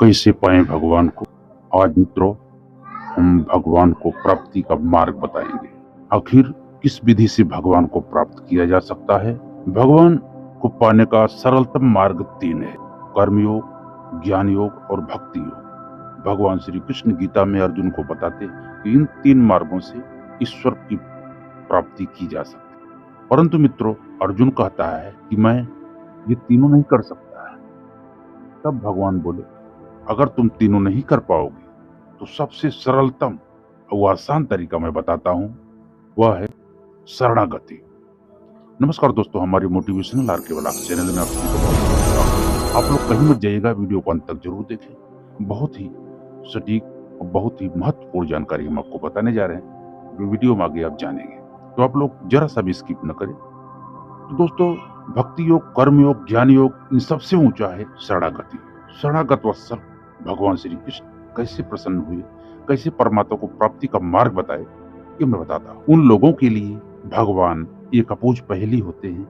कैसे पाएं भगवान को। आज मित्रों हम भगवान को प्राप्ति का मार्ग बताएंगे। आखिर किस विधि से भगवान को प्राप्त किया जा सकता है। भगवान को पाने का सरलतम मार्ग 3 है, कर्मयोग, ज्ञान योग और भक्ति योग। भगवान श्री कृष्ण गीता में अर्जुन को बताते कि इन 3 मार्गों से ईश्वर की प्राप्ति की जा सकती है। परंतु मित्रों अर्जुन कहता है कि मैं ये तीनों नहीं कर सकता है। तब भगवान बोले अगर तुम तीनों नहीं कर पाओगे तो सबसे सरलतम और आसान तरीका मैं बताता हूँ, वह है शरणागति। नमस्कार दोस्तों, हमारी मोटिवेशनल आर के व्लॉग्स चैनल में आप सभी को बहुत स्वागत है। आप लोग कहीं मत जाइएगा, वीडियो को अंत तक जरूर देखें। बहुत ही सटीक और बहुत ही महत्वपूर्ण जानकारी हम आपको बताने जा रहे हैं, जो वीडियो में आगे आप जानेंगे, तो आप लोग जरा सा भी स्किप न करें। तो दोस्तों भक्ति योग, कर्म योग, ज्ञान योग, इन सबसे ऊंचा है शरणागति। शरणागत वत्सल भगवान श्री कृष्ण कैसे प्रसन्न हुए, कैसे परमात्मा को प्राप्ति का मार्ग बताए, ये मैं बताता हूँ। उन लोगों के लिए भगवान एक अपूज पहेली होते हैं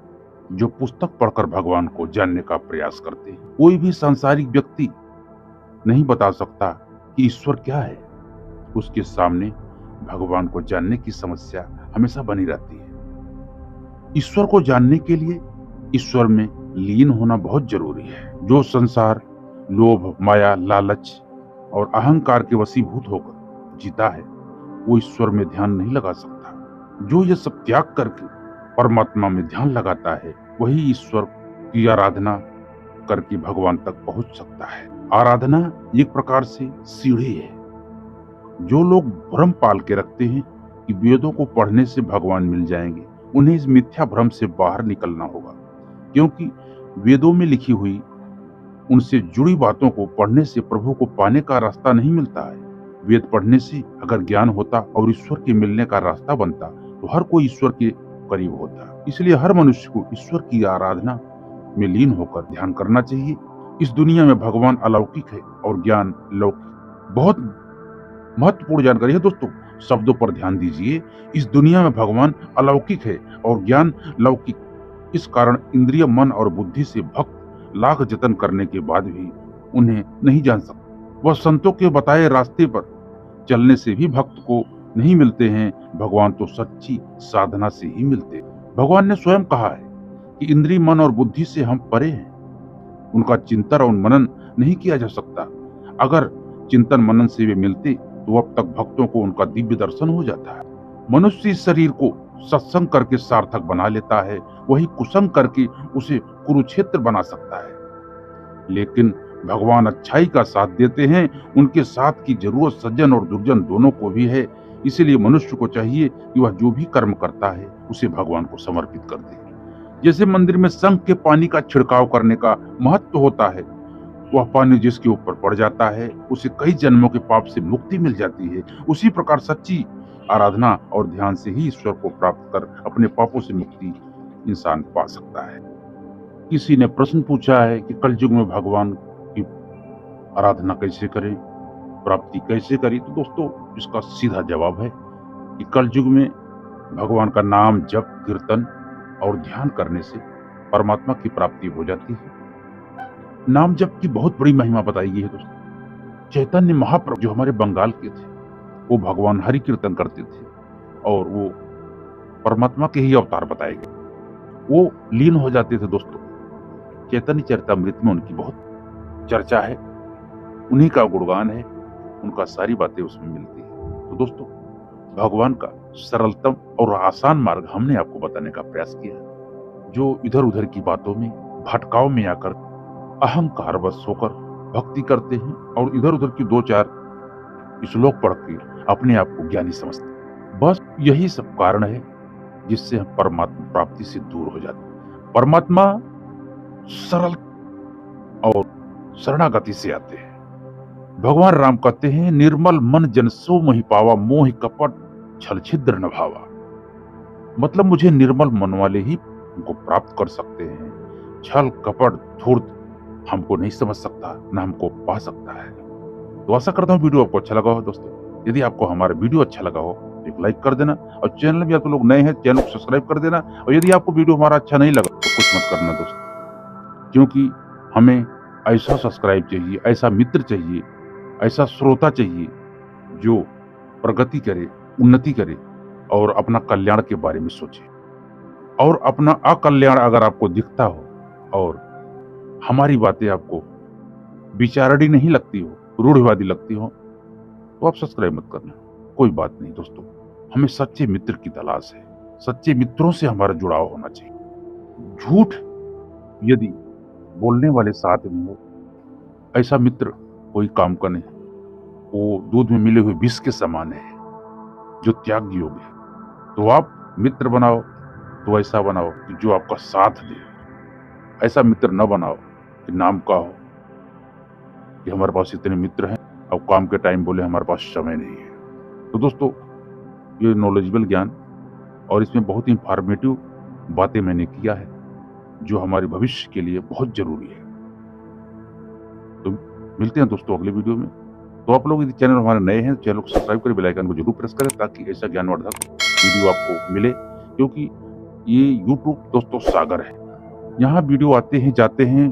जो पुस्तक पढ़कर भगवान को जानने का प्रयास करते हैं। कोई भी सांसारिक व्यक्ति नहीं बता सकता कि ईश्वर क्या है। उसके सामने भगवान को जानने की समस्या हमेशा बनी रहती है। ईश्वर को जानने के लिए ईश्वर में लीन होना बहुत जरूरी है। जो संसार लोभ, माया, लालच और अहंकार के वशीभूत होकर जीता है, वो ईश्वर में ध्यान नहीं लगा सकता। जो ये सब त्याग करके परमात्मा में ध्यान लगाता है, वही ईश्वर की आराधना करके भगवान तक पहुंच सकता है। आराधना एक प्रकार से सीढ़ी है। जो लोग भ्रम पाल के रखते हैं कि वेदों को पढ़ने से भगवान मिल जाएंगे, उन्हें इस मिथ्या भ्रम से बाहर निकलना होगा, क्योंकि वेदों में लिखी हुई उनसे जुड़ी बातों को पढ़ने से प्रभु को पाने का रास्ता नहीं मिलता है। वेद पढ़ने से अगर ज्ञान होता और ईश्वर के मिलने का रास्ता बनता तो हर कोई ईश्वर के करीब होता। इसलिए हर मनुष्य को ईश्वर की आराधना में लीन होकर ध्यान करना चाहिए। इस दुनिया में भगवान अलौकिक है और ज्ञान लौकिक। बहुत महत्वपूर्ण जानकारी है दोस्तों, शब्दों पर ध्यान दीजिए। इस दुनिया में भगवान अलौकिक है और ज्ञान लौकिक। इस कारण इंद्रिय, मन और बुद्धि से भक्त लाख जतन करने के बाद भी उन्हें नहीं जान सकते। वह संतों के बताए रास्ते पर चलने से भी भक्त को नहीं मिलते हैं। भगवान तो सच्ची साधना से ही मिलते हैं। भगवान ने स्वयं कहा है कि इंद्रिय, मन और बुद्धि से हम परे हैं। उनका चिंतन और मनन नहीं किया जा सकता। अगर चिंतन मनन से वे मिलते तो अब तक भक्तों को उनका दिव्य दर्शन हो जाता है। मनुष्य इस शरीर को सत्संग करके सार्थक बना लेता है, वही कुसंग करके उसे कुरुक्षेत्र बना सकता है। लेकिन भगवान अच्छाई का साथ देते हैं। उनके साथ की जरूरत सज्जन और दुर्जन दोनों को भी है। इसलिए मनुष्य को चाहिए कि वह जो भी कर्म करता है उसे भगवान को समर्पित कर दे। जैसे मंदिर में शंख के पानी का छिड़काव करने का महत्व होता है, वह पानी जिसके ऊपर पड़ जाता है उसे कई जन्मों के पाप से मुक्ति मिल जाती है। उसी प्रकार सच्ची आराधना और ध्यान से ही ईश्वर को प्राप्त कर अपने पापों से मुक्ति इंसान पा सकता है। किसी ने प्रश्न पूछा है कि कलयुग में भगवान की आराधना कैसे करें, प्राप्ति कैसे करें। तो दोस्तों इसका सीधा जवाब है कि कलयुग में भगवान का नाम, जप, कीर्तन और ध्यान करने से परमात्मा की प्राप्ति हो जाती है। नाम जप की बहुत बड़ी महिमा बताई गई है दोस्तों। चैतन्य महाप्रभु जो हमारे बंगाल के थे, वो भगवान हरि कीर्तन करते थे और वो परमात्मा के ही अवतार बताए गए। वो लीन हो जाते थे दोस्तों। चैतन्य चरितमृत में उनकी बहुत चर्चा है, उन्हीं का गुणगान है, उनका सारी बातें उसमें मिलती है। तो दोस्तों भगवान का सरलतम और आसान मार्ग हमने आपको बताने का प्रयास किया। जो इधर उधर की बातों में भटकाव में आकर अहंकार वश होकर भक्ति करते हैं और इधर उधर की 2-4 श्लोक पढ़ के अपने आप को ज्ञानी समझते हैं, बस यही सब कारण है जिससे हम परमात्मा प्राप्ति से दूर हो जाते हैं। परमात्मा सरल और शरणागति से आते हैं। भगवान राम कहते हैं, निर्मल मन जन सो मोहि पावा, मोहि कपट छल छिद्र न भावा। मतलब मुझे निर्मल मन वाले ही उनको प्राप्त कर सकते हैं। छल, कपट, धूर्त हमको नहीं समझ सकता, न हमको पा सकता है। तो आशा करता हूँ वीडियो आपको अच्छा लगा हो दोस्तों। यदि आपको हमारा वीडियो अच्छा लगा हो तो एक लाइक कर देना, और चैनल में आप लोग नए हैं चैनल को सब्सक्राइब कर देना। और यदि आपको वीडियो हमारा अच्छा नहीं लगा तो कुछ मत करना दोस्तों, क्योंकि हमें ऐसा सब्सक्राइब चाहिए, ऐसा मित्र चाहिए, ऐसा श्रोता चाहिए जो प्रगति करे, उन्नति करे और अपना कल्याण के बारे में सोचे। और अपना अकल्याण अगर आपको दिखता हो और हमारी बातें आपको विचारणी नहीं लगती हो, रूढ़िवादी लगती हो, तो आप सब्सक्राइब मत करना। कोई बात नहीं दोस्तों, हमें सच्चे मित्र की तलाश है। सच्चे मित्रों से हमारा जुड़ाव होना चाहिए। झूठ यदि बोलने वाले साथ में हो, ऐसा मित्र कोई काम का नहीं। वो दूध में मिले हुए विष के समान है जो त्याग योग्य है। तो आप मित्र बनाओ तो ऐसा बनाओ कि जो आपका साथ दे। ऐसा मित्र न बनाओ कि नाम का हो कि हमारे पास इतने मित्र हैं, अब काम के टाइम बोले हमारे पास समय नहीं है। तो दोस्तों, ये नॉलेजेबल ज्ञान और इसमें बहुत ही इंफॉर्मेटिव बातें मैंने किया है जो हमारे भविष्य के लिए बहुत जरूरी है। तो मिलते हैं दोस्तों अगले वीडियो में। तो आप लोग यदि चैनल हमारे नए हैं, चैनल को सब्सक्राइब करें, बेल आइकन को जरूर प्रेस करें ताकि ऐसा ज्ञानवर्धक वीडियो आपको मिले। क्योंकि ये यूट्यूब दोस्तों सागर है, यहाँ वीडियो आते हैं जाते हैं,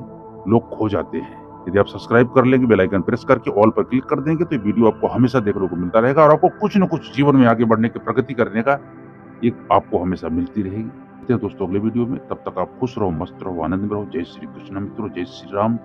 लोग खो जाते हैं। यदि आप सब्सक्राइब कर लेंगे, बेल आइकन प्रेस करके ऑल पर क्लिक कर देंगे तो ये वीडियो आपको हमेशा देखने को मिलता रहेगा और आपको कुछ न कुछ जीवन में आगे बढ़ने की, प्रगति करने का एक आपको हमेशा मिलती रहेगी। मिलते हैं दोस्तों अगले वीडियो में। तब तक आप खुश रहो, मस्त रहो, आनंद में रहो। जय श्री कृष्ण मित्रों, जय श्री राम।